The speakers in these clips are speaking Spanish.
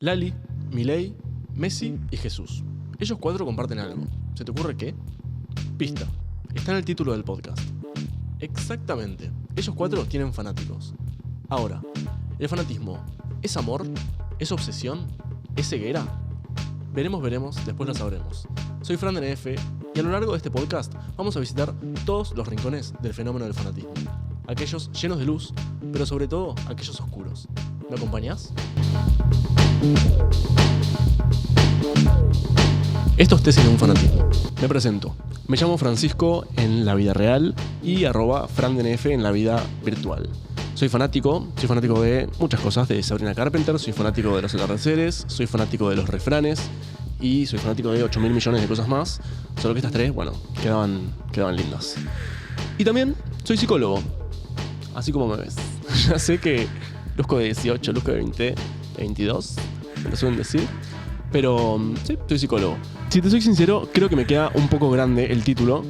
Lali, Milei, Messi y Jesús. Ellos cuatro comparten algo. ¿Se te ocurre qué? Pista. Está en el título del podcast. Exactamente. Ellos cuatro tienen fanáticos. Ahora, ¿el fanatismo es amor? ¿Es obsesión? ¿Es ceguera? Veremos, después lo sabremos. Soy Fran de NF y a lo largo de este podcast vamos a visitar todos los rincones del fenómeno del fanatismo. Aquellos llenos de luz, pero sobre todo aquellos oscuros. ¿Me acompañás? Esto es Tesis de un fanatismo. Me presento. Me llamo Francisco en la vida real y @FranDNF en la vida virtual. Soy fanático de muchas cosas, de Sabrina Carpenter, soy fanático de los atardeceres, soy fanático de los refranes y soy fanático de 8.000 millones de cosas más, solo que estas tres, quedaban lindas. Y también soy psicólogo, así como me ves. Ya sé que luzco de 18, luzco de 20, de 22, me lo suelen decir, pero sí, soy psicólogo. Si te soy sincero, creo que me queda un poco grande el título.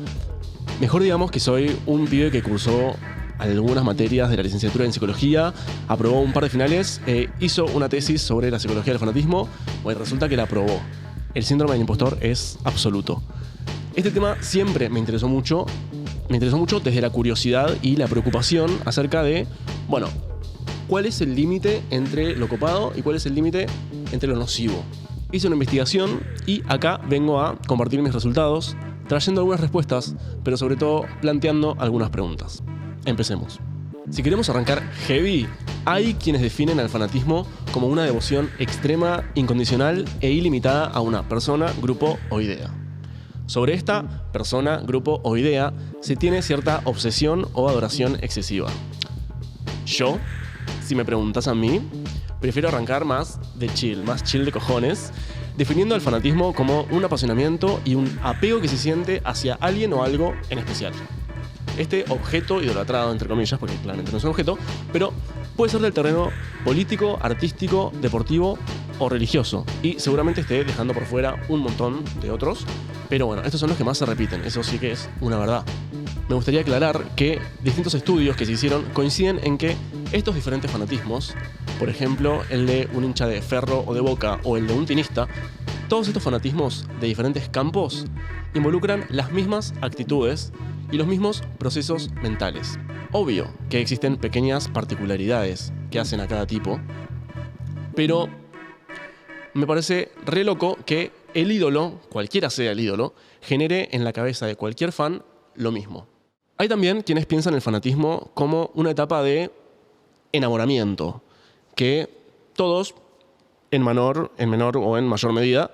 Mejor digamos que soy un pibe que cursó algunas materias de la licenciatura en psicología, aprobó un par de finales, hizo una tesis sobre la psicología del fanatismo, y resulta que la aprobó. El síndrome del impostor es absoluto. Este tema siempre me interesó mucho desde la curiosidad y la preocupación acerca de, ¿cuál es el límite entre lo copado y cuál es el límite entre lo nocivo? Hice una investigación y acá vengo a compartir mis resultados, trayendo algunas respuestas, pero sobre todo planteando algunas preguntas. Empecemos. Si queremos arrancar heavy, hay quienes definen al fanatismo como una devoción extrema, incondicional e ilimitada a una persona, grupo o idea. Sobre esta persona, grupo o idea se tiene cierta obsesión o adoración excesiva. Yo, si me preguntas a mí, prefiero arrancar más chill de cojones, definiendo al fanatismo como un apasionamiento y un apego que se siente hacia alguien o algo en especial. Este objeto idolatrado, entre comillas, porque claramente no es un objeto, pero puede ser del terreno político, artístico, deportivo o religioso. Y seguramente esté dejando por fuera un montón de otros. Pero estos son los que más se repiten, eso sí que es una verdad. Me gustaría aclarar que distintos estudios que se hicieron coinciden en que estos diferentes fanatismos, por ejemplo, el de un hincha de Ferro o de Boca o el de un tenista, todos estos fanatismos de diferentes campos involucran las mismas actitudes y los mismos procesos mentales. Obvio que existen pequeñas particularidades que hacen a cada tipo, pero me parece re loco que el ídolo, cualquiera sea el ídolo, genere en la cabeza de cualquier fan lo mismo. Hay también quienes piensan el fanatismo como una etapa de enamoramiento, que todos, en menor o en mayor medida,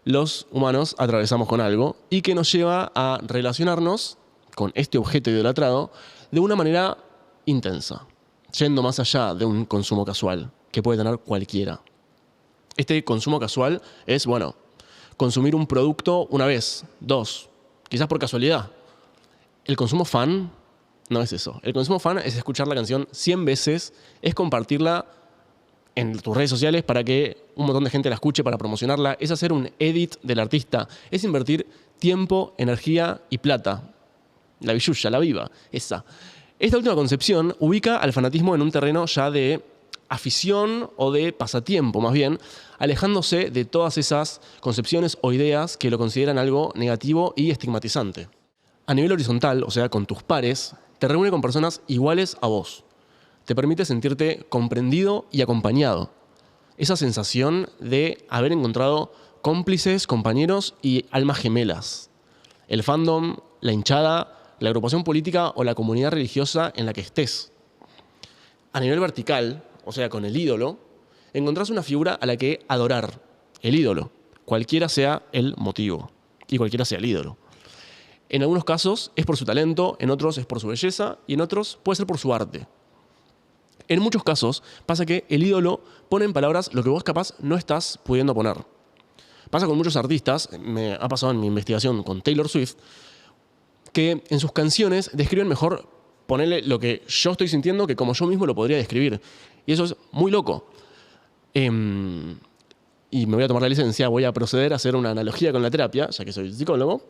los humanos atravesamos con algo y que nos lleva a relacionarnos con este objeto idolatrado de una manera intensa, yendo más allá de un consumo casual que puede tener cualquiera. Este consumo casual es, consumir un producto una vez, dos, quizás por casualidad. El consumo fan no es eso. El consumo fan es escuchar la canción 100 veces, es compartirla en tus redes sociales para que un montón de gente la escuche, para promocionarla, es hacer un edit del artista, es invertir tiempo, energía y plata. La billulla, la viva, esa. Esta última concepción ubica al fanatismo en un terreno ya de afición o de pasatiempo, más bien, alejándose de todas esas concepciones o ideas que lo consideran algo negativo y estigmatizante. A nivel horizontal, o sea, con tus pares, te reúne con personas iguales a vos. Te permite sentirte comprendido y acompañado. Esa sensación de haber encontrado cómplices, compañeros y almas gemelas. El fandom, la hinchada, la agrupación política o la comunidad religiosa en la que estés. A nivel vertical, o sea, con el ídolo, encontrás una figura a la que adorar, el ídolo, cualquiera sea el motivo y cualquiera sea el ídolo. En algunos casos es por su talento, en otros es por su belleza y en otros puede ser por su arte. En muchos casos pasa que el ídolo pone en palabras lo que vos capaz no estás pudiendo poner. Pasa con muchos artistas, me ha pasado en mi investigación con Taylor Swift, que en sus canciones describen mejor ponerle lo que yo estoy sintiendo que como yo mismo lo podría describir. Y eso es muy loco. Y me voy a tomar la licencia, voy a proceder a hacer una analogía con la terapia, ya que soy psicólogo,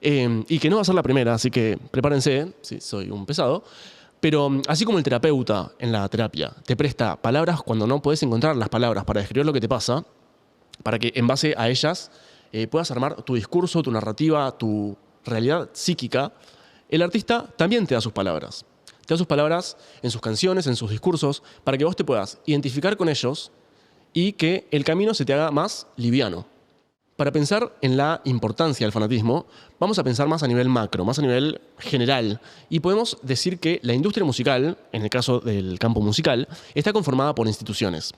y que no va a ser la primera, así que prepárense, si soy un pesado. Pero así como el terapeuta en la terapia te presta palabras cuando no puedes encontrar las palabras para describir lo que te pasa, para que en base a ellas puedas armar tu discurso, tu narrativa, tu realidad psíquica, el artista también te da sus palabras. Te da sus palabras en sus canciones, en sus discursos, para que vos te puedas identificar con ellos y que el camino se te haga más liviano. Para pensar en la importancia del fanatismo, vamos a pensar más a nivel macro, más a nivel general. Y podemos decir que la industria musical, en el caso del campo musical, está conformada por instituciones.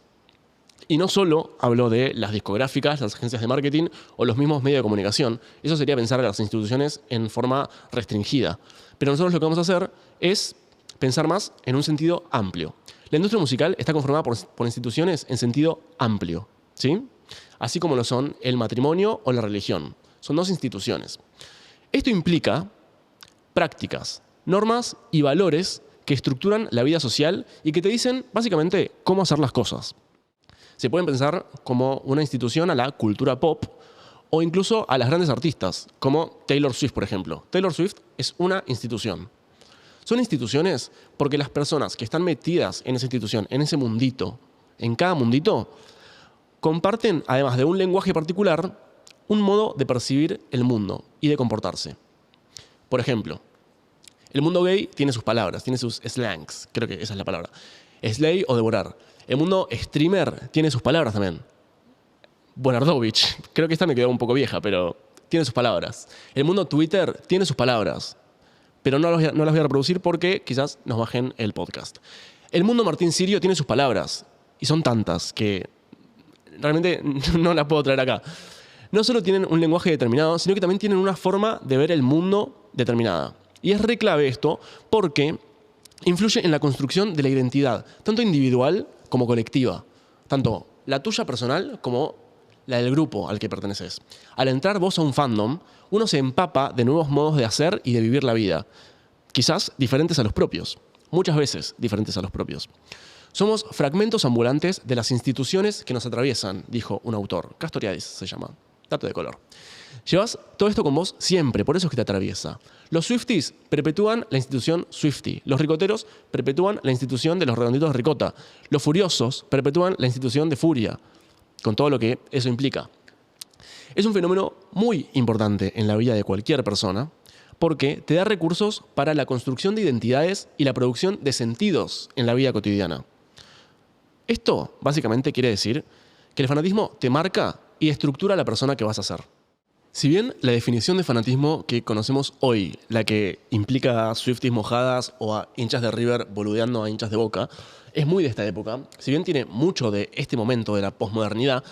Y no solo hablo de las discográficas, las agencias de marketing o los mismos medios de comunicación. Eso sería pensar a las instituciones en forma restringida. Pero nosotros lo que vamos a hacer es pensar más en un sentido amplio. La industria musical está conformada por instituciones en sentido amplio, ¿sí? Así como lo son el matrimonio o la religión. Son dos instituciones. Esto implica prácticas, normas y valores que estructuran la vida social y que te dicen básicamente cómo hacer las cosas. Se pueden pensar como una institución a la cultura pop o incluso a las grandes artistas, como Taylor Swift, por ejemplo. Taylor Swift es una institución. Son instituciones porque las personas que están metidas en esa institución, en ese mundito, en cada mundito, comparten, además de un lenguaje particular, un modo de percibir el mundo y de comportarse. Por ejemplo, el mundo gay tiene sus palabras, tiene sus slangs, creo que esa es la palabra. Slay o devorar. El mundo streamer tiene sus palabras también. Bonardovich, creo que esta me quedó un poco vieja, pero tiene sus palabras. El mundo Twitter tiene sus palabras, pero no las voy a reproducir porque quizás nos bajen el podcast. El mundo Martín Sirio tiene sus palabras, y son tantas que realmente no las puedo traer acá. No solo tienen un lenguaje determinado, sino que también tienen una forma de ver el mundo determinada. Y es re clave esto porque influye en la construcción de la identidad, tanto individual como colectiva. Tanto la tuya personal como la del grupo al que perteneces. Al entrar vos a un fandom, uno se empapa de nuevos modos de hacer y de vivir la vida. Quizás diferentes a los propios. Muchas veces diferentes a los propios. Somos fragmentos ambulantes de las instituciones que nos atraviesan, dijo un autor. Castoriadis se llama. Dato de color. Llevas todo esto con vos siempre, por eso es que te atraviesa. Los Swifties perpetúan la institución Swiftie. Los ricoteros perpetúan la institución de los redonditos de ricota. Los furiosos perpetúan la institución de furia, con todo lo que eso implica. Es un fenómeno muy importante en la vida de cualquier persona porque te da recursos para la construcción de identidades y la producción de sentidos en la vida cotidiana. Esto básicamente quiere decir que el fanatismo te marca y estructura a la persona que vas a ser. Si bien la definición de fanatismo que conocemos hoy, la que implica Swifties mojadas o a hinchas de River boludeando a hinchas de Boca, es muy de esta época, si bien tiene mucho de este momento de la posmodernidad,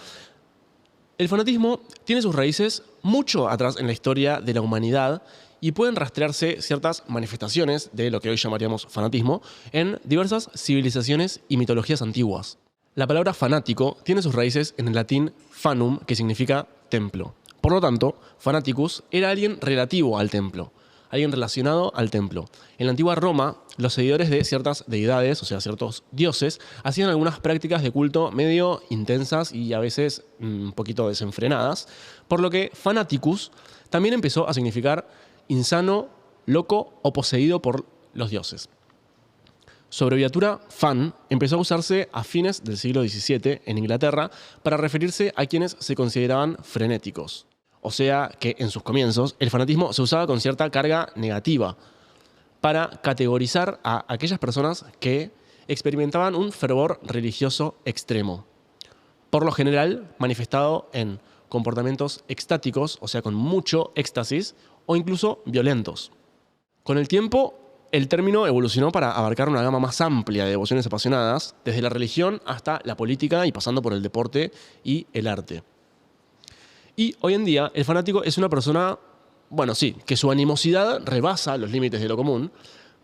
el fanatismo tiene sus raíces mucho atrás en la historia de la humanidad y pueden rastrearse ciertas manifestaciones de lo que hoy llamaríamos fanatismo en diversas civilizaciones y mitologías antiguas. La palabra fanático tiene sus raíces en el latín fanum, que significa templo. Por lo tanto, fanaticus era alguien relativo al templo, alguien relacionado al templo. En la antigua Roma, los seguidores de ciertas deidades, o sea, ciertos dioses, hacían algunas prácticas de culto medio intensas y a veces un poquito desenfrenadas, por lo que fanaticus también empezó a significar insano, loco o poseído por los dioses. Su abreviatura fan empezó a usarse a fines del siglo XVII en Inglaterra para referirse a quienes se consideraban frenéticos. O sea que en sus comienzos el fanatismo se usaba con cierta carga negativa para categorizar a aquellas personas que experimentaban un fervor religioso extremo. Por lo general manifestado en comportamientos extáticos, o sea con mucho éxtasis, o incluso violentos. Con el tiempo, el término evolucionó para abarcar una gama más amplia de devociones apasionadas, desde la religión hasta la política y pasando por el deporte y el arte. Y hoy en día, el fanático es una persona, bueno, sí, que su animosidad rebasa los límites de lo común,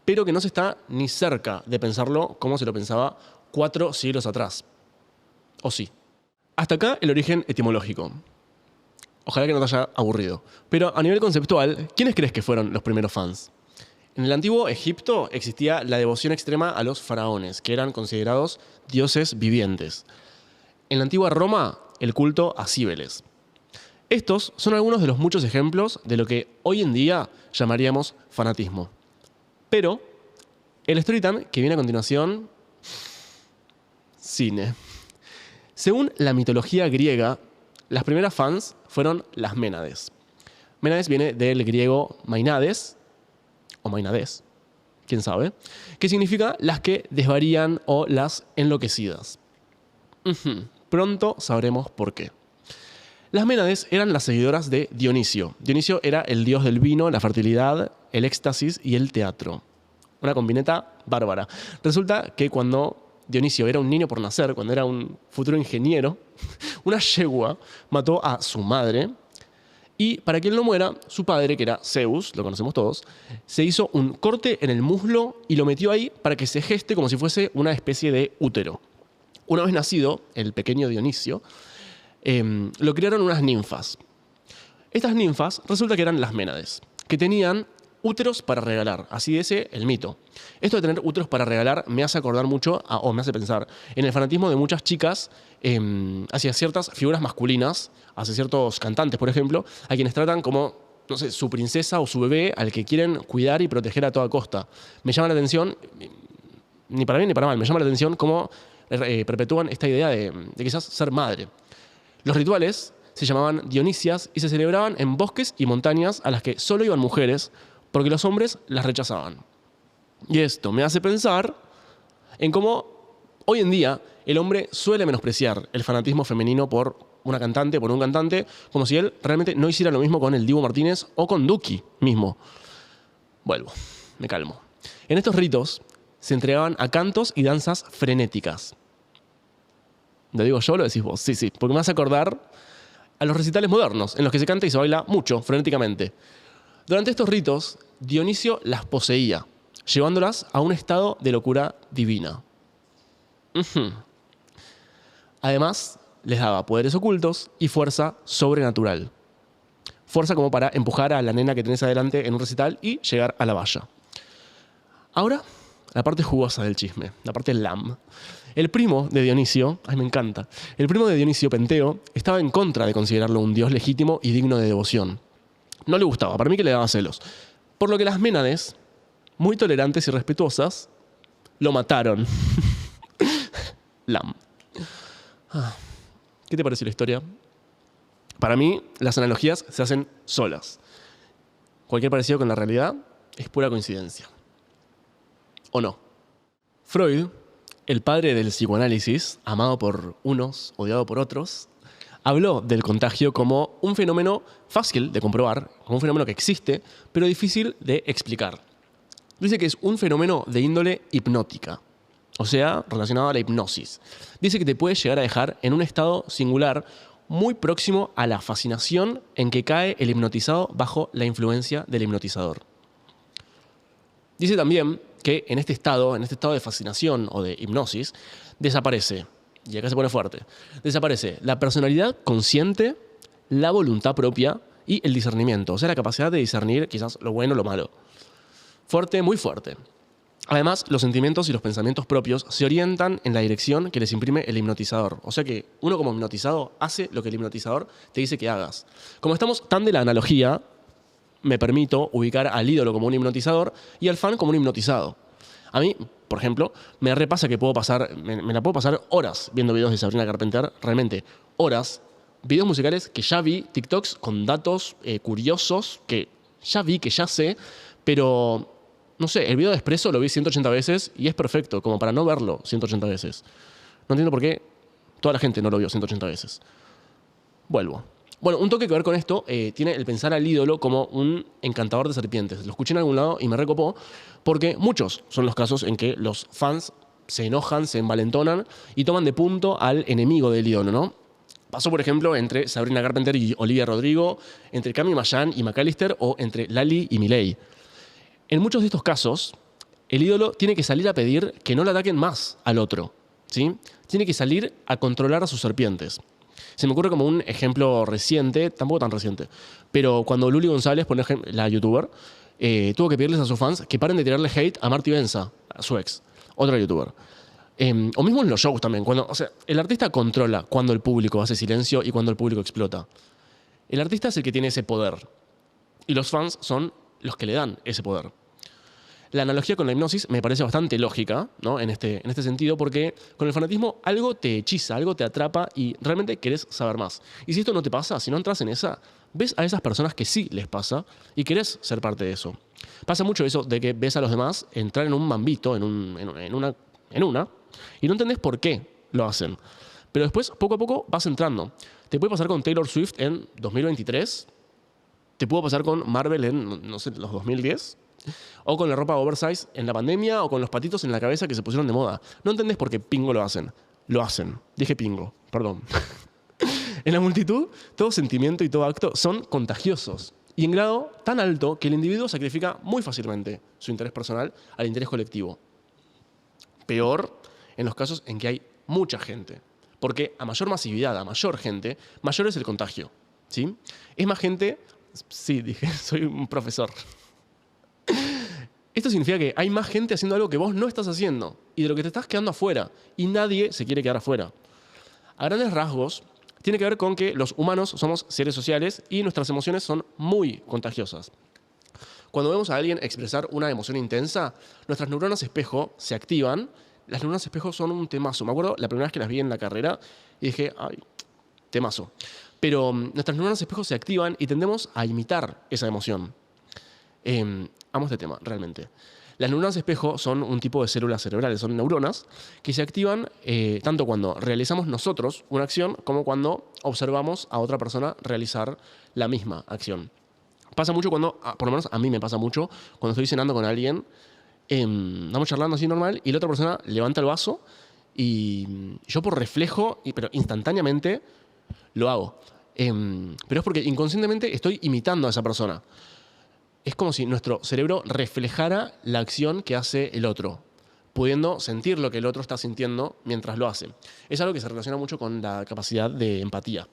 pero que no se está ni cerca de pensarlo como se lo pensaba 4 siglos atrás. ¿O sí? Hasta acá el origen etimológico. Ojalá que no te haya aburrido. Pero a nivel conceptual, ¿quiénes crees que fueron los primeros fans? En el antiguo Egipto existía la devoción extrema a los faraones, que eran considerados dioses vivientes. En la antigua Roma, el culto a Cíbeles. Estos son algunos de los muchos ejemplos de lo que hoy en día llamaríamos fanatismo. Pero El story time que viene a continuación, cine. Según la mitología griega, las primeras fans fueron las Ménades. Ménades viene del griego mainades, o mainades, quién sabe, que significa las que desvarían o las enloquecidas. Pronto sabremos por qué. Las Ménades eran las seguidoras de Dionisio. Dionisio era el dios del vino, la fertilidad, el éxtasis y el teatro. Una combineta bárbara. Resulta que cuando Dionisio era un niño por nacer, cuando era un futuro ingeniero, una yegua mató a su madre y para que él no muera, su padre, que era Zeus, lo conocemos todos, se hizo un corte en el muslo y lo metió ahí para que se geste como si fuese una especie de útero. Una vez nacido, el pequeño Dionisio, lo criaron unas ninfas. Estas ninfas resulta que eran las Ménades, que tenían úteros para regalar, así es el mito. Esto de tener úteros para regalar me hace acordar mucho, o me hace pensar, en el fanatismo de muchas chicas hacia ciertas figuras masculinas, hacia ciertos cantantes, por ejemplo, a quienes tratan como, no sé, su princesa o su bebé al que quieren cuidar y proteger a toda costa. Me llama la atención, ni para bien ni para mal, me llama la atención cómo perpetúan esta idea de quizás ser madre. Los rituales se llamaban Dionisias y se celebraban en bosques y montañas a las que solo iban mujeres porque los hombres las rechazaban. Y esto me hace pensar en cómo hoy en día el hombre suele menospreciar el fanatismo femenino por una cantante, por un cantante, como si él realmente no hiciera lo mismo con el Dibu Martínez o con Duki mismo. Vuelvo, me calmo. En estos ritos se entregaban a cantos y danzas frenéticas. ¿Lo digo yo o lo decís vos? Sí, porque me hace acordar a los recitales modernos, en los que se canta y se baila mucho, frenéticamente. Durante estos ritos, Dionisio las poseía, llevándolas a un estado de locura divina. Además, les daba poderes ocultos y fuerza sobrenatural. Fuerza como para empujar a la nena que tenés adelante en un recital y llegar a la valla. Ahora, la parte jugosa del chisme, la parte lam. El primo de Dionisio, me encanta, el primo de Dionisio, Penteo, estaba en contra de considerarlo un dios legítimo y digno de devoción. No le gustaba, para mí que le daba celos. Por lo que las Ménades, muy tolerantes y respetuosas, lo mataron. Lam. ¿Qué te pareció la historia? Para mí, las analogías se hacen solas. Cualquier parecido con la realidad es pura coincidencia. ¿O no? Freud, el padre del psicoanálisis, amado por unos, odiado por otros, habló del contagio como un fenómeno fácil de comprobar, como un fenómeno que existe, pero difícil de explicar. Dice que es un fenómeno de índole hipnótica, o sea, relacionado a la hipnosis. Dice que te puede llegar a dejar en un estado singular muy próximo a la fascinación en que cae el hipnotizado bajo la influencia del hipnotizador. Dice también que en este estado de fascinación o de hipnosis, desaparece, y acá se pone fuerte, desaparece la personalidad consciente, la voluntad propia y el discernimiento, o sea, la capacidad de discernir quizás lo bueno o lo malo. Fuerte, muy fuerte. Además, los sentimientos y los pensamientos propios se orientan en la dirección que les imprime el hipnotizador. O sea que uno como hipnotizado hace lo que el hipnotizador te dice que hagas. Como estamos tan de la analogía, me permito ubicar al ídolo como un hipnotizador y al fan como un hipnotizado. A mí, por ejemplo, me repasa que me la puedo pasar horas viendo videos de Sabrina Carpenter, realmente horas, videos musicales que ya vi, TikToks con datos curiosos que ya vi, que ya sé, pero no sé, el video de Expreso lo vi 180 veces y es perfecto, como para no verlo 180 veces. No entiendo por qué toda la gente no lo vio 180 veces. Vuelvo. Bueno, un toque que ver con esto tiene el pensar al ídolo como un encantador de serpientes. Lo escuché en algún lado y me recopó, porque muchos son los casos en que los fans se enojan, se envalentonan y toman de punto al enemigo del ídolo, ¿no? Pasó, por ejemplo, entre Sabrina Carpenter y Olivia Rodrigo, entre Cami Mayan y McAllister o entre Lali y Milei. En muchos de estos casos, el ídolo tiene que salir a pedir que no le ataquen más al otro, ¿sí? Tiene que salir a controlar a sus serpientes. Se me ocurre como un ejemplo reciente, tampoco tan reciente, pero cuando Luli González, por ejemplo, la youtuber, tuvo que pedirles a sus fans que paren de tirarle hate a Marty Benza, a su ex, otra youtuber. O mismo en los shows también. O sea, el artista controla cuando el público hace silencio y cuando el público explota. El artista es el que tiene ese poder y los fans son los que le dan ese poder. La analogía con la hipnosis me parece bastante lógica, ¿no? En este sentido, porque con el fanatismo algo te hechiza, algo te atrapa y realmente querés saber más. Y si esto no te pasa, si no entras en esa, ves a esas personas que sí les pasa y querés ser parte de eso. Pasa mucho eso de que ves a los demás entrar en un mambito, en una, y no entendés por qué lo hacen. Pero después, poco a poco, vas entrando. Te puede pasar con Taylor Swift en 2023, te pudo pasar con Marvel en, no sé, los 2010, o con la ropa oversize en la pandemia, o con los patitos en la cabeza que se pusieron de moda. No entendés por qué pingo lo hacen. Lo hacen. Dije pingo, perdón. En la multitud, todo sentimiento y todo acto son contagiosos. Y en grado tan alto que el individuo sacrifica muy fácilmente su interés personal al interés colectivo. Peor en los casos en que hay mucha gente. Porque a mayor masividad, a mayor gente, mayor es el contagio. ¿Sí? Es más gente... Sí, dije, soy un profesor. Esto significa que hay más gente haciendo algo que vos no estás haciendo y de lo que te estás quedando afuera. Y nadie se quiere quedar afuera. A grandes rasgos, tiene que ver con que los humanos somos seres sociales y nuestras emociones son muy contagiosas. Cuando vemos a alguien expresar una emoción intensa, nuestras neuronas espejo se activan. Las neuronas espejo son un temazo. Me acuerdo la primera vez que las vi en la carrera y dije, ay, temazo. Pero nuestras neuronas espejo se activan y tendemos a imitar esa emoción. Amo este tema, realmente. Las neuronas espejo son un tipo de células cerebrales, son neuronas que se activan tanto cuando realizamos nosotros una acción como cuando observamos a otra persona realizar la misma acción. Pasa mucho cuando, por lo menos a mí me pasa mucho, cuando estoy cenando con alguien, estamos charlando así normal y la otra persona levanta el vaso y yo por reflejo, pero instantáneamente, lo hago. Pero es porque inconscientemente estoy imitando a esa persona. Es como si nuestro cerebro reflejara la acción que hace el otro, pudiendo sentir lo que el otro está sintiendo mientras lo hace. Es algo que se relaciona mucho con la capacidad de empatía.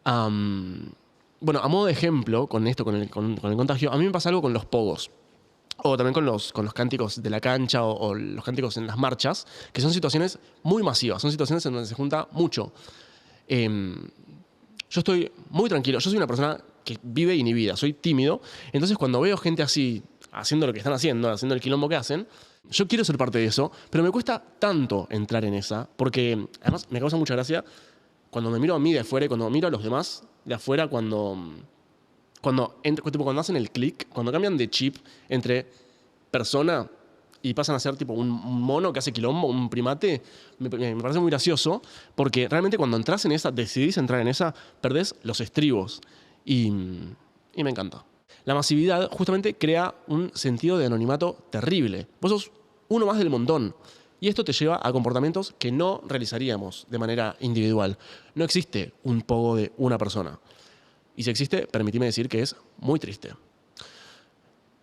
Bueno, a modo de ejemplo, con esto, con el contagio, a mí me pasa algo con los pogos. O también con los cánticos de la cancha o los cánticos en las marchas, que son situaciones muy masivas, son situaciones en donde se junta mucho. Yo estoy muy tranquilo, yo soy una persona que vive inhibida, soy tímido, entonces cuando veo gente así, haciendo lo que están haciendo el quilombo que hacen, yo quiero ser parte de eso, pero me cuesta tanto entrar en esa, porque además me causa mucha gracia cuando me miro a mí de afuera y cuando miro a los demás de afuera, cuando hacen el clic, cuando cambian de chip entre persona y pasan a ser tipo un mono que hace quilombo, un primate, me parece muy gracioso, porque realmente cuando entras en esa, decidís entrar en esa, perdés los estribos. Y me encanta. La masividad justamente crea un sentido de anonimato terrible. Vos sos uno más del montón. Y esto te lleva a comportamientos que no realizaríamos de manera individual. No existe un pogo de una persona. Y si existe, permitime decir que es muy triste.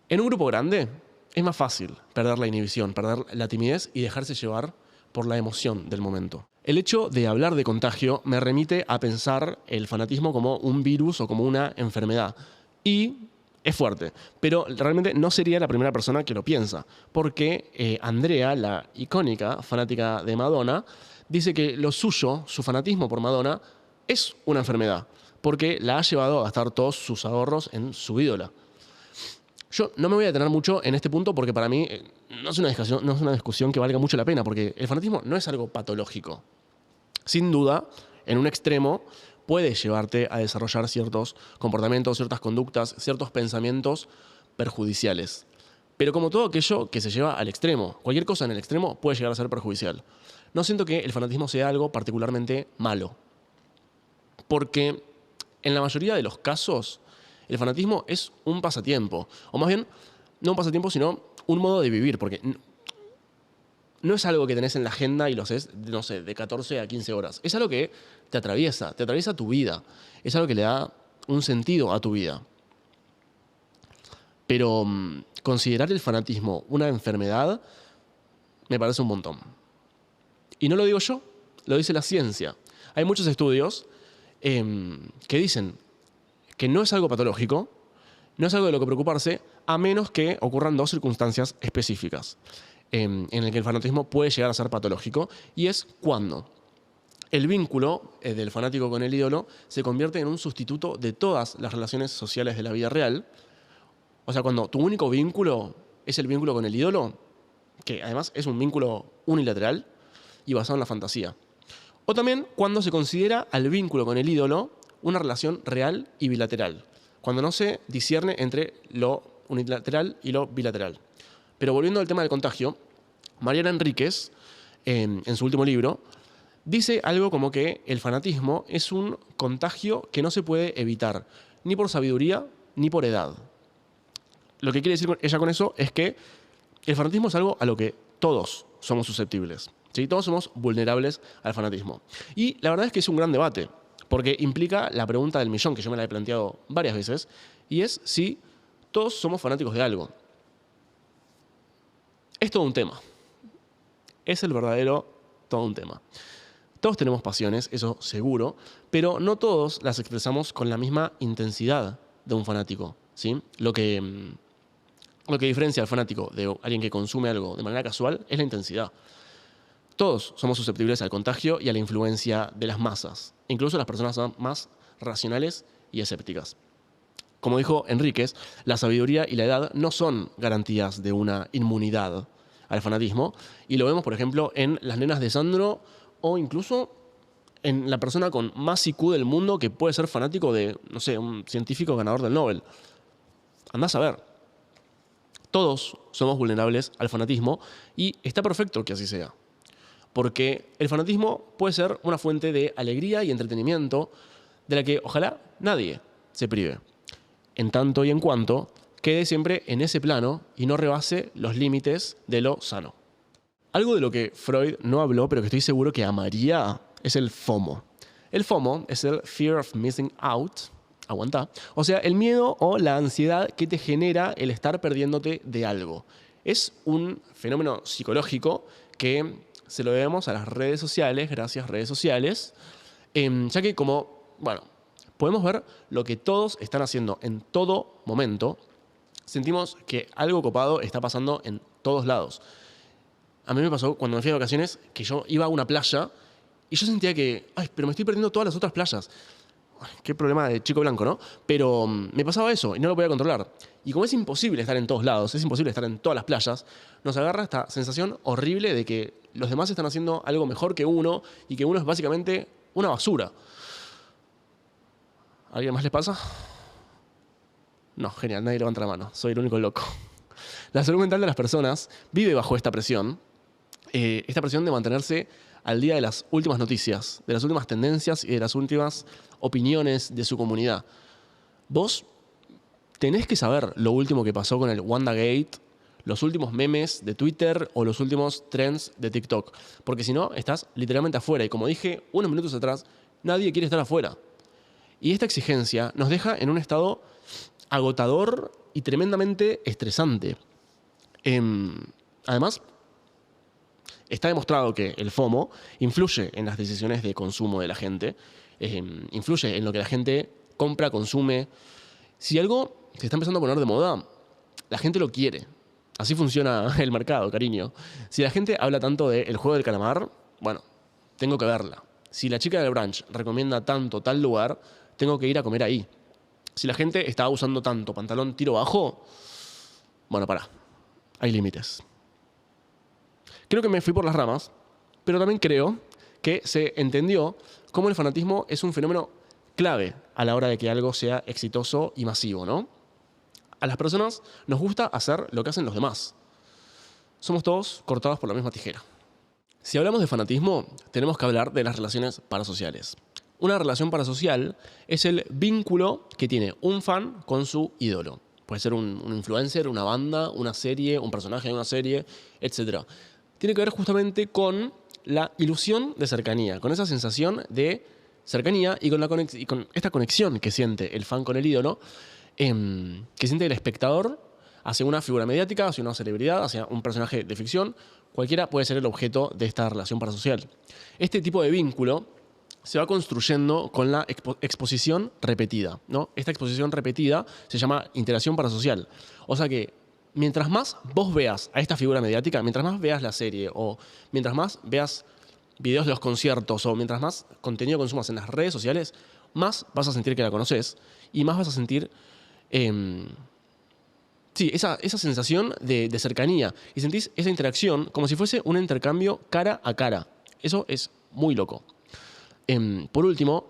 En un grupo grande es más fácil perder la inhibición, perder la timidez y dejarse llevar por la emoción del momento. El hecho de hablar de contagio me remite a pensar el fanatismo como un virus o como una enfermedad. Y es fuerte, pero realmente no sería la primera persona que lo piensa, porque Andrea, la icónica fanática de Madonna, dice que lo suyo, su fanatismo por Madonna, es una enfermedad, porque la ha llevado a gastar todos sus ahorros en su ídola. Yo no me voy a detener mucho en este punto porque para mí no es una discusión que valga mucho la pena, porque el fanatismo no es algo patológico. Sin duda, en un extremo puede llevarte a desarrollar ciertos comportamientos, ciertas conductas, ciertos pensamientos perjudiciales. Pero como todo aquello que se lleva al extremo, cualquier cosa en el extremo puede llegar a ser perjudicial. No siento que el fanatismo sea algo particularmente malo, porque en la mayoría de los casos el fanatismo es un pasatiempo, o más bien, no un pasatiempo, sino un modo de vivir, porque no es algo que tenés en la agenda y lo haces, no sé, de 14 a 15 horas. Es algo que te atraviesa tu vida. Es algo que le da un sentido a tu vida. Pero considerar el fanatismo una enfermedad me parece un montón. Y no lo digo yo, lo dice la ciencia. Hay muchos estudios que dicen que no es algo patológico, no es algo de lo que preocuparse, a menos que ocurran dos circunstancias específicas en el que el fanatismo puede llegar a ser patológico, y es cuando el vínculo del fanático con el ídolo se convierte en un sustituto de todas las relaciones sociales de la vida real. O sea, cuando tu único vínculo es el vínculo con el ídolo, que además es un vínculo unilateral y basado en la fantasía. O también cuando se considera al vínculo con el ídolo una relación real y bilateral, cuando no se discierne entre lo unilateral y lo bilateral. Pero volviendo al tema del contagio, Mariana Enríquez, en su último libro, dice algo como que el fanatismo es un contagio que no se puede evitar, ni por sabiduría ni por edad. Lo que quiere decir ella con eso es que el fanatismo es algo a lo que todos somos susceptibles. ¿Sí? Todos somos vulnerables al fanatismo. Y la verdad es que es un gran debate, porque implica la pregunta del millón, que yo me la he planteado varias veces, y es si todos somos fanáticos de algo. Es todo un tema. Es el verdadero todo un tema. Todos tenemos pasiones, eso seguro, pero no todos las expresamos con la misma intensidad de un fanático, ¿sí? Lo que diferencia al fanático de alguien que consume algo de manera casual es la intensidad. Todos somos susceptibles al contagio y a la influencia de las masas, incluso las personas más racionales y escépticas. Como dijo Enríquez, la sabiduría y la edad no son garantías de una inmunidad al fanatismo, y lo vemos, por ejemplo, en las nenas de Sandro o incluso en la persona con más IQ del mundo que puede ser fanático de, no sé, un científico ganador del Nobel. Andás a ver. Todos somos vulnerables al fanatismo y está perfecto que así sea. Porque el fanatismo puede ser una fuente de alegría y entretenimiento de la que ojalá nadie se prive, en tanto y en cuanto quede siempre en ese plano y no rebase los límites de lo sano. Algo de lo que Freud no habló, pero que estoy seguro que amaría, es el FOMO. El FOMO es el Fear of Missing Out, aguanta, o sea, el miedo o la ansiedad que te genera el estar perdiéndote de algo. Es un fenómeno psicológico que se lo debemos a las redes sociales, gracias redes sociales, ya que podemos ver lo que todos están haciendo en todo momento, sentimos que algo copado está pasando en todos lados. A mí me pasó cuando me fui de vacaciones que yo iba a una playa y yo sentía que, pero me estoy perdiendo todas las otras playas. Qué problema de chico blanco, ¿no? Pero me pasaba eso y no lo podía controlar. Y como es imposible estar en todos lados, es imposible estar en todas las playas, nos agarra esta sensación horrible de que los demás están haciendo algo mejor que uno y que uno es básicamente una basura. ¿A alguien más les pasa? No, genial, nadie levanta la mano, soy el único loco. La salud mental de las personas vive bajo esta presión de mantenerse al día de las últimas noticias, de las últimas tendencias y de las últimas opiniones de su comunidad. Vos tenés que saber lo último que pasó con el WandaGate, los últimos memes de Twitter o los últimos trends de TikTok, porque si no, estás literalmente afuera. Y como dije unos minutos atrás, nadie quiere estar afuera. Y esta exigencia nos deja en un estado agotador y tremendamente estresante. Además, está demostrado que el FOMO influye en las decisiones de consumo de la gente, influye en lo que la gente compra, consume. Si algo se está empezando a poner de moda, la gente lo quiere. Así funciona el mercado, cariño. Si la gente habla tanto del juego del calamar, bueno, tengo que verla. Si la chica del brunch recomienda tanto tal lugar, tengo que ir a comer ahí. Si la gente está usando tanto pantalón tiro bajo, bueno, hay límites. Creo que me fui por las ramas, pero también creo que se entendió cómo el fanatismo es un fenómeno clave a la hora de que algo sea exitoso y masivo, ¿no? A las personas nos gusta hacer lo que hacen los demás. Somos todos cortados por la misma tijera. Si hablamos de fanatismo, tenemos que hablar de las relaciones parasociales. Una relación parasocial es el vínculo que tiene un fan con su ídolo. Puede ser un influencer, una banda, una serie, un personaje de una serie, etc. Tiene que ver justamente con la ilusión de cercanía, con esa sensación de cercanía y con esta conexión que siente el fan con el ídolo, que siente el espectador hacia una figura mediática, hacia una celebridad, hacia un personaje de ficción. Cualquiera puede ser el objeto de esta relación parasocial. Este tipo de vínculo se va construyendo con la exposición repetida, ¿no? Esta exposición repetida se llama interacción parasocial. O sea que mientras más vos veas a esta figura mediática, mientras más veas la serie o mientras más veas videos de los conciertos o mientras más contenido consumas en las redes sociales, más vas a sentir que la conoces y más vas a sentir Sí, esa sensación de cercanía. Y sentís esa interacción como si fuese un intercambio cara a cara. Eso es muy loco. Por último,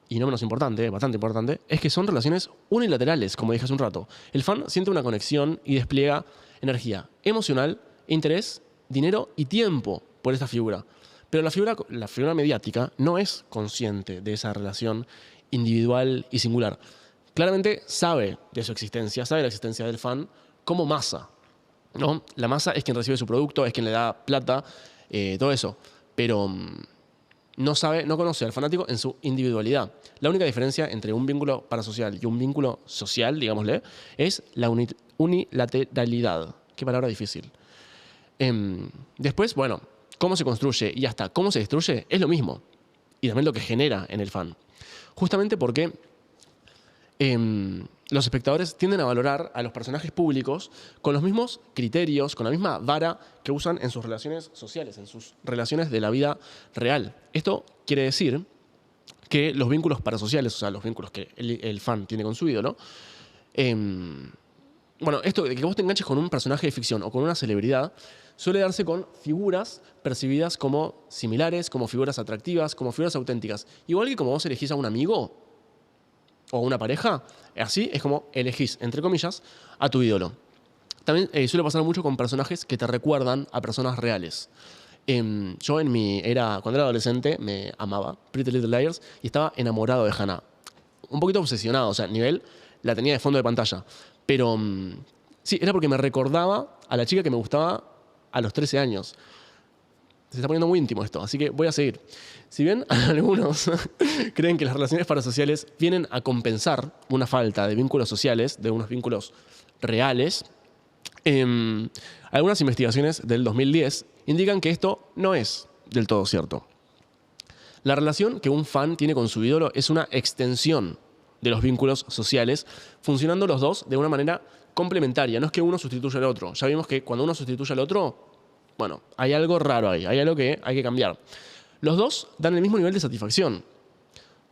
y no menos importante, bastante importante, es que son relaciones unilaterales, como dije hace un rato. El fan siente una conexión y despliega energía emocional, interés, dinero y tiempo por esta figura. Pero la figura mediática no es consciente de esa relación individual y singular. Claramente sabe de su existencia, sabe de la existencia del fan como masa, ¿no? La masa es quien recibe su producto, es quien le da plata, todo eso. Pero no conoce al fanático en su individualidad. La única diferencia entre un vínculo parasocial y un vínculo social, digámosle, es la unilateralidad. Qué palabra difícil. Después, bueno, cómo se construye y hasta cómo se destruye es lo mismo. Y también lo que genera en el fan. Justamente porque los espectadores tienden a valorar a los personajes públicos con los mismos criterios, con la misma vara que usan en sus relaciones sociales, en sus relaciones de la vida real. Esto quiere decir que los vínculos parasociales, o sea, los vínculos que el fan tiene con su ídolo, bueno, esto de que vos te enganches con un personaje de ficción o con una celebridad suele darse con figuras percibidas como similares, como figuras atractivas, como figuras auténticas. Igual que como vos elegís a un amigo o una pareja, así es como elegís, entre comillas, a tu ídolo. También suele pasar mucho con personajes que te recuerdan a personas reales. Yo cuando era adolescente, me amaba Pretty Little Liars y estaba enamorado de Hannah. Un poquito obsesionado, o sea, nivel, la tenía de fondo de pantalla. Pero sí, era porque me recordaba a la chica que me gustaba a los 13 años. Se está poniendo muy íntimo esto, así que voy a seguir. Si bien algunos creen que las relaciones parasociales vienen a compensar una falta de vínculos sociales, de unos vínculos reales, algunas investigaciones del 2010 indican que esto no es del todo cierto. La relación que un fan tiene con su ídolo es una extensión de los vínculos sociales, funcionando los dos de una manera complementaria. No es que uno sustituya al otro. Ya vimos que cuando uno sustituye al otro, bueno, hay algo raro ahí, hay algo que hay que cambiar. Los dos dan el mismo nivel de satisfacción,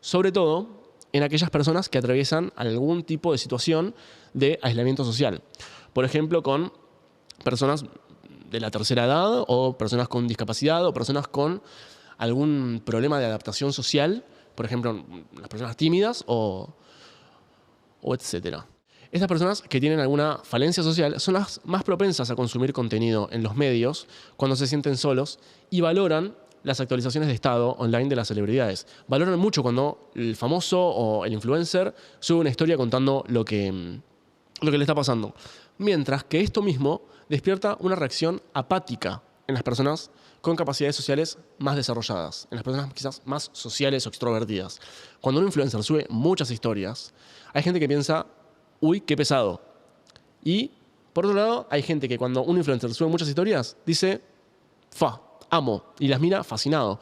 sobre todo en aquellas personas que atraviesan algún tipo de situación de aislamiento social. Por ejemplo, con personas de la tercera edad o personas con discapacidad o personas con algún problema de adaptación social, por ejemplo, las personas tímidas o etcétera. Estas personas que tienen alguna falencia social son las más propensas a consumir contenido en los medios cuando se sienten solos y valoran las actualizaciones de estado online de las celebridades. Valoran mucho cuando el famoso o el influencer sube una historia contando lo que le está pasando. Mientras que esto mismo despierta una reacción apática en las personas con capacidades sociales más desarrolladas, en las personas quizás más sociales o extrovertidas. Cuando un influencer sube muchas historias, hay gente que piensa, uy, qué pesado. Y, por otro lado, hay gente que cuando un influencer sube muchas historias, dice, amo, y las mira fascinado.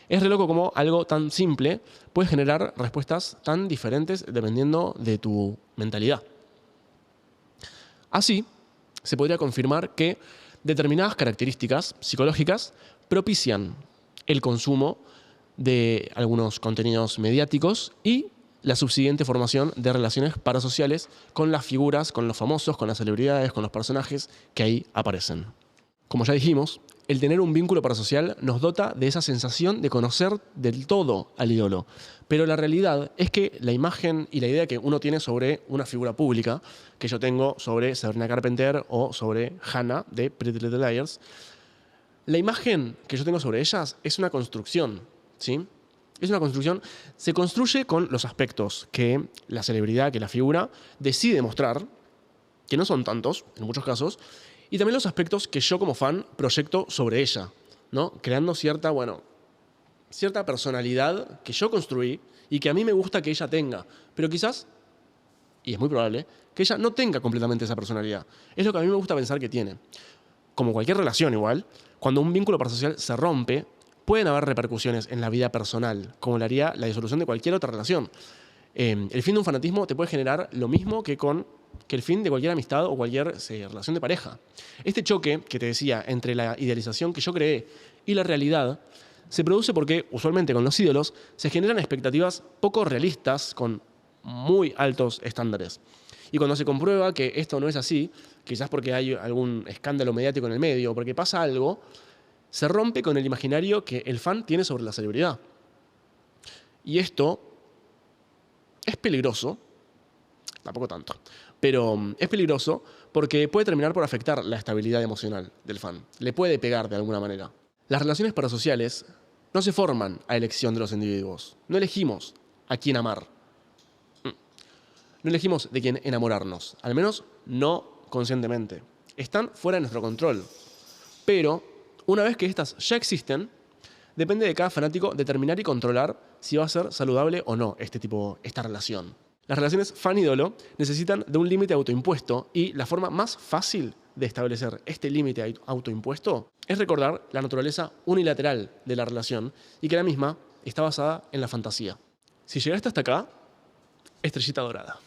Es re loco como algo tan simple puede generar respuestas tan diferentes dependiendo de tu mentalidad. Así, se podría confirmar que determinadas características psicológicas propician el consumo de algunos contenidos mediáticos y la subsiguiente formación de relaciones parasociales con las figuras, con los famosos, con las celebridades, con los personajes que ahí aparecen. Como ya dijimos, el tener un vínculo parasocial nos dota de esa sensación de conocer del todo al ídolo. Pero la realidad es que la imagen y la idea que uno tiene sobre una figura pública, que yo tengo sobre Sabrina Carpenter o sobre Hannah de Pretty Little Liars, la imagen que yo tengo sobre ellas es una construcción, ¿sí? Es una construcción, se construye con los aspectos que la celebridad, que la figura decide mostrar, que no son tantos en muchos casos, y también los aspectos que yo como fan proyecto sobre ella, ¿no? Creando cierta personalidad que yo construí y que a mí me gusta que ella tenga, pero quizás, y es muy probable, que ella no tenga completamente esa personalidad. Es lo que a mí me gusta pensar que tiene. Como cualquier relación igual, cuando un vínculo parasocial se rompe, pueden haber repercusiones en la vida personal, como le haría la disolución de cualquier otra relación. El fin de un fanatismo te puede generar lo mismo que el fin de cualquier amistad o cualquier relación de pareja. Este choque que te decía entre la idealización que yo creé y la realidad se produce porque, usualmente con los ídolos, se generan expectativas poco realistas con muy altos estándares. Y cuando se comprueba que esto no es así, quizás porque hay algún escándalo mediático en el medio o porque pasa algo, se rompe con el imaginario que el fan tiene sobre la celebridad. Y esto es peligroso, tampoco tanto, pero es peligroso porque puede terminar por afectar la estabilidad emocional del fan. Le puede pegar de alguna manera. Las relaciones parasociales no se forman a elección de los individuos. No elegimos a quién amar. No elegimos de quién enamorarnos. Al menos no conscientemente. Están fuera de nuestro control. Pero una vez que estas ya existen, depende de cada fanático determinar y controlar si va a ser saludable o no esta relación. Las relaciones fan-ídolo necesitan de un límite autoimpuesto y la forma más fácil de establecer este límite autoimpuesto es recordar la naturaleza unilateral de la relación y que la misma está basada en la fantasía. Si llegaste hasta acá, estrellita dorada.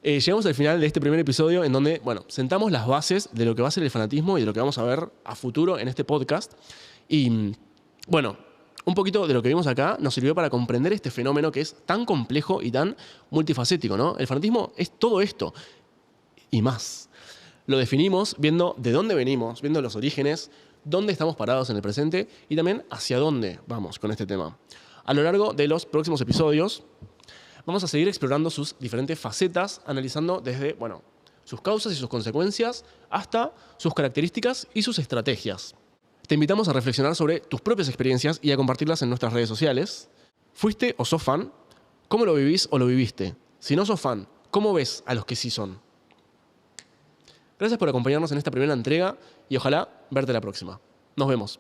Llegamos al final de este primer episodio en donde, sentamos las bases de lo que va a ser el fanatismo y de lo que vamos a ver a futuro en este podcast. Y, un poquito de lo que vimos acá nos sirvió para comprender este fenómeno que es tan complejo y tan multifacético, ¿no? El fanatismo es todo esto y más. Lo definimos viendo de dónde venimos, viendo los orígenes, dónde estamos parados en el presente y también hacia dónde vamos con este tema. A lo largo de los próximos episodios vamos a seguir explorando sus diferentes facetas, analizando desde, sus causas y sus consecuencias hasta sus características y sus estrategias. Te invitamos a reflexionar sobre tus propias experiencias y a compartirlas en nuestras redes sociales. ¿Fuiste o sos fan? ¿Cómo lo vivís o lo viviste? Si no sos fan, ¿cómo ves a los que sí son? Gracias por acompañarnos en esta primera entrega y ojalá verte la próxima. Nos vemos.